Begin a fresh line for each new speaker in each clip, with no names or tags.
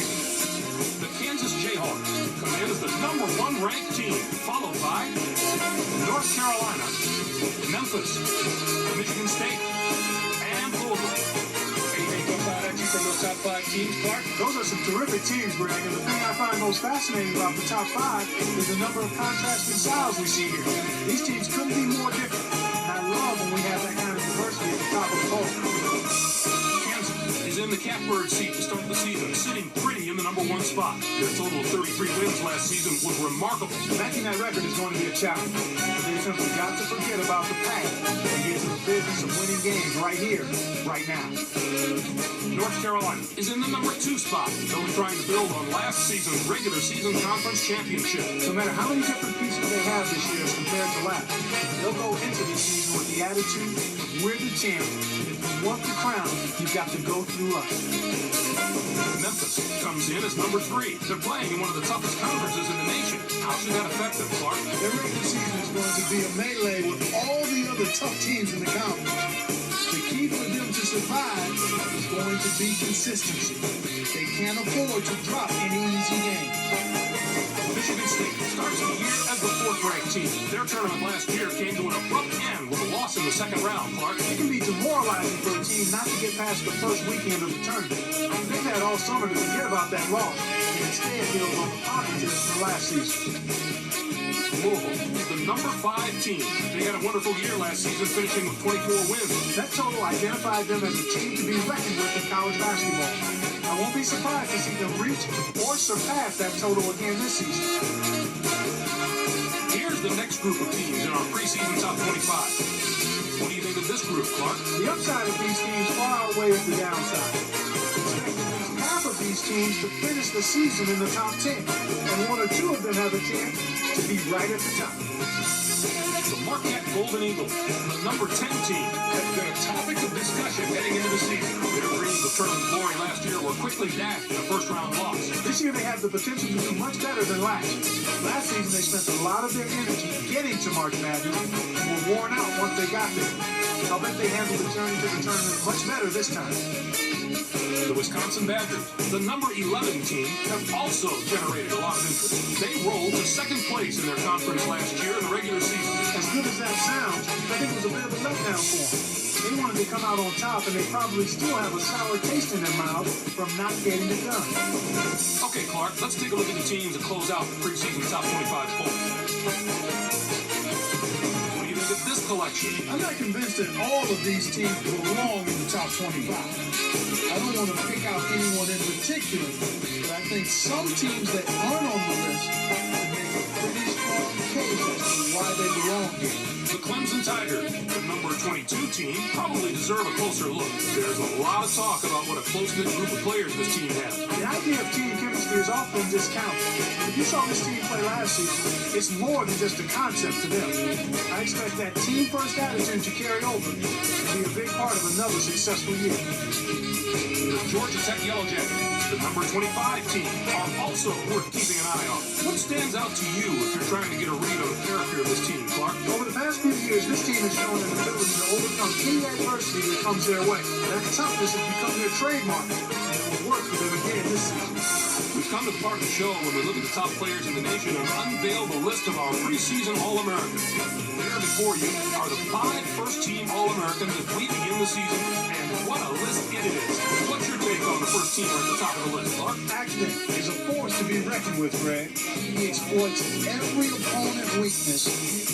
season. The Kansas Jayhawks come in as the #1 ranked team, followed by North Carolina, Memphis, Michigan State, and Louisville.
Anything jump out at you from those top 5 teams, Clark?
Those are some terrific teams, Greg, and the thing I find most fascinating about the top 5 is the number of contrasting styles we see here. These teams couldn't be more different, and I love when we have that kind of diversity at the top of the poll.
Kansas is in the catbird seat to start the season, sitting pretty in the #1 spot. Their total of 33 wins last season was remarkable.
Matching that record is going to be a challenge. They simply got to forget about the past and get to the business of winning games right here, right now.
North Carolina is in the #2 spot, though trying to build on last season's regular season conference championship.
No matter how many different pieces they have this year as compared to last, they'll go into this season with the attitude of we're the champions. If you want the crown, you've got to go through us.
Memphis comes in as #3. They're playing in one of the toughest conferences in the nation. How should that affect them, Clark?
Their regular season is going to be a melee with all the other tough teams in the conference. The key for them to survive is going to be consistency. They can't afford to drop any easy games.
Michigan State starts the year as the 4th-ranked team. Their tournament last year came to an abrupt end with a loss in the 2nd round, Clark.
It can be demoralizing for a team not to get past the first weekend of the tournament. They've had all summer to forget about that loss, and instead build on the positives from last season.
Louisville is the #5 team. They had a wonderful year last season, finishing with 24 wins.
That total identified them as a team to be reckoned with in college basketball. I won't be surprised to see them reach or surpass that total again this season.
Here's the next group of teams in our preseason top 25. What do you think of this group, Clark?
The upside of these teams far outweighs the downside. Expect at least half of these teams to finish the season in the top 10, and 1 or 2 of them have a chance to be right at the top.
The Marquette Golden Eagles, the #10 team, have been a topic of discussion heading into the season. Their dreams of tournament glory last year were quickly dashed in a first-round loss.
This year they have the potential to do much better than last. Last season they spent a lot of their energy getting to March Madness and were worn out once they got there. I'll bet they handled the journey to the tournament much better this time.
The Wisconsin Badgers, the #11 team, have also generated a lot of interest. They rolled to 2nd place in their conference last year in the regular season.
As good as that sounds, I think it was a bit of a letdown for them. They wanted to come out on top, and they probably still have a sour taste in their mouth from not getting it done.
Okay, Clark, let's take a look at the teams that close out the preseason top 25 poll. What do you think of this collection?
I'm not convinced that all of these teams belong in the top 25. I don't want to pick out anyone in particular, but I think some teams that aren't on the list can make a pretty strong case as to why they belong here.
The Clemson Tiger, the #22 team, probably deserve a closer look. There's a lot of talk about what a close-knit group of players this team has.
The idea of team chemistry is often discounted. If you saw this team play last season, it's more than just a concept to them. I expect that team-first attitude to carry over and be a big part of another successful year.
The Georgia Tech Yellow Jackets, the #25 team, are also worth keeping an eye on. What stands out to you if you're trying to get a read on the character of this team, Clark?
Over the past few years, this team has shown an ability to overcome any adversity that comes their way. That toughness has become their trademark, and it will work for them again this season.
We've come to the part of the show when we look at the top players in the nation and unveil the list of our preseason All-Americans. There before you are the 5 first-team All-Americans as we begin the season, and what a list it is. What's your take on the first teamer at the top of the list, Clark?
Accident is a force to be reckoned with, Greg. He exploits every opponent weakness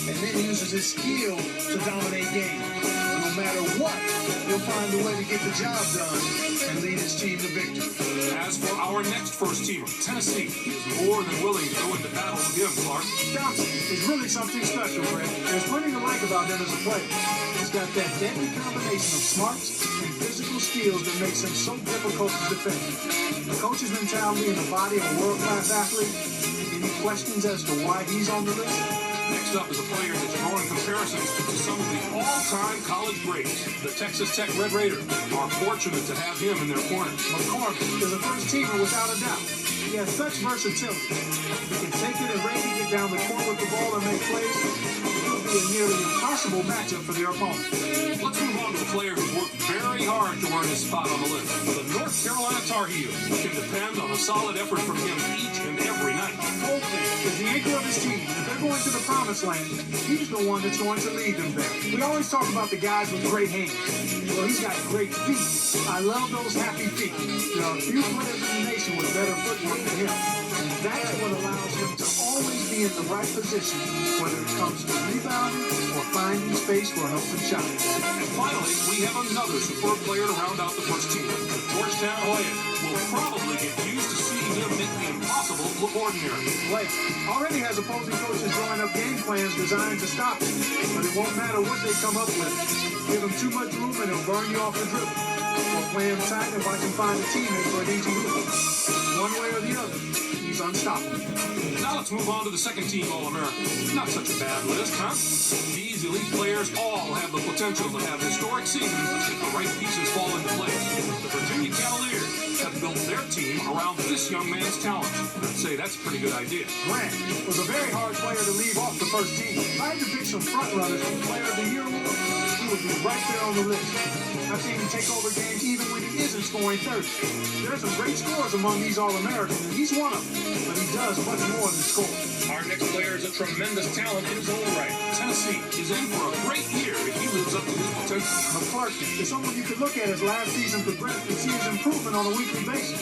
and then uses his skill to dominate games. No matter what, he'll find a way to get the job done and lead his team to victory.
As for our next first teamer, Tennessee is more than willing to go into battle with him, Clark.
Towson is really something special, Greg. There's plenty to like about him as a player. He's got that deadly combination of smarts and physical skills that makes him so difficult to defend. The coach's mentality in the body of a world-class athlete. Any questions as to why he's on the list?
Next up is a player that's drawing comparisons to some of the all-time college greats. The Texas Tech Red Raiders are fortunate to have him in their corner.
McCormick is a first-teamer without a doubt. He has such versatility. He can take it and ready to get down the court with the ball and make plays. He'll be be a nearly impossible matchup for their opponent.
Let's move on to a player who's worked very hard to earn his spot on the list. The North Carolina Tar Heel can depend on a solid effort from him each and every night.
Oakley is the anchor of his team. If they're going to the promised land, he's the one that's going to lead them there. We always talk about the guys with great hands. Well, he's got great feet. I love those happy feet. There are few players in the nation with better footwork than him. And that's what allows him to always be in the right position, whether it comes to rebounding or finding space for an open shot.
And finally, we have another superb player to round out the first team. The Georgetown Hoyt will probably get used to seeing him make the impossible look ordinary.
Blake already has opposing coaches drawing up game plans designed to stop him, but it won't matter what they come up with. Give him too much room and he'll burn you off the dribble. Or play him tight and watch him find a teammate for an easy hoop. One way or the other, he's unstoppable.
Now let's move on to the second team All-American. Not such a bad list, huh? These elite players all have the potential to have historic seasons if the right pieces fall into place. The Virginia Cavaliers have built their team around this young man's talent. I'd say that's a pretty good idea.
Grant was a very hard player to leave off the first team. If I had to pick some front runners for Player of the Year award, he would be right there on the list. I've seen him take over games even when he isn't scoring 30. There's some great scores among these All-Americans, and he's one of them. But he does much more than score.
Our next player is a tremendous talent in his own right.
Tennessee is in for a great year if he lives up to his potential.
McClarkin is someone you could look at as last season progressed and see his improvement on a weekly basis.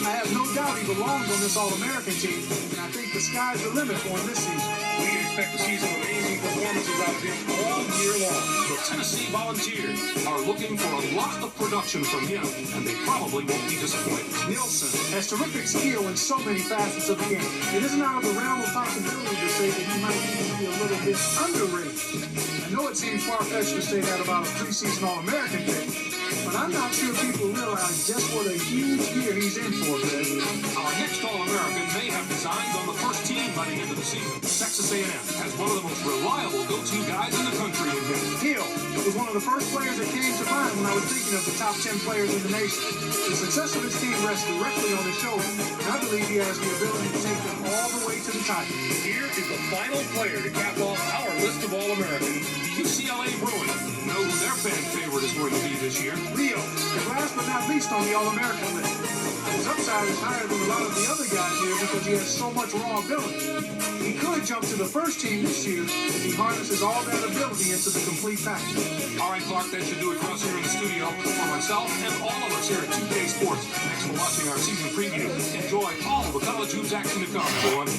I have no doubt he belongs on this All-American team, and I think the sky's the limit for him this season.
We can expect to see some amazing performances out of him all year long.
The Tennessee Volunteers are looking for a lot of production from him, and they probably won't be disappointed.
Nielsen has terrific skill in so many facets of the game. It isn't out of the realm of possibility to say that he might even be a little bit underrated. I know it seems far-fetched to say that about a preseason All-American pick, but I'm not sure people realize just what a huge year he's in for, Greg.
Our next All-American may have designs on the first team by the end of the season. Texas A&M has one of the most reliable go-to guys in the country in him.
Hill was one of the first players that came to mind when I was thinking of the top 10 players in the nation. The success of his team rests directly on his shoulders, and I believe he has the ability to take them all the way to the title.
Here is the final player to cap off our list of All-Americans.
The UCLA Bruins know who their fan favorite is going to be this year.
Rio is last but not least on the All-American list. His upside is higher than a lot of the other guys here because he has so much raw ability. He could jump to the first team this year if he harnesses all that ability into the complete package.
All right, Clark, that should do it for us here in the studio. For myself and all of us here at 2K Sports, thanks for watching our season preview. Enjoy all of the college hoops action to come, everyone.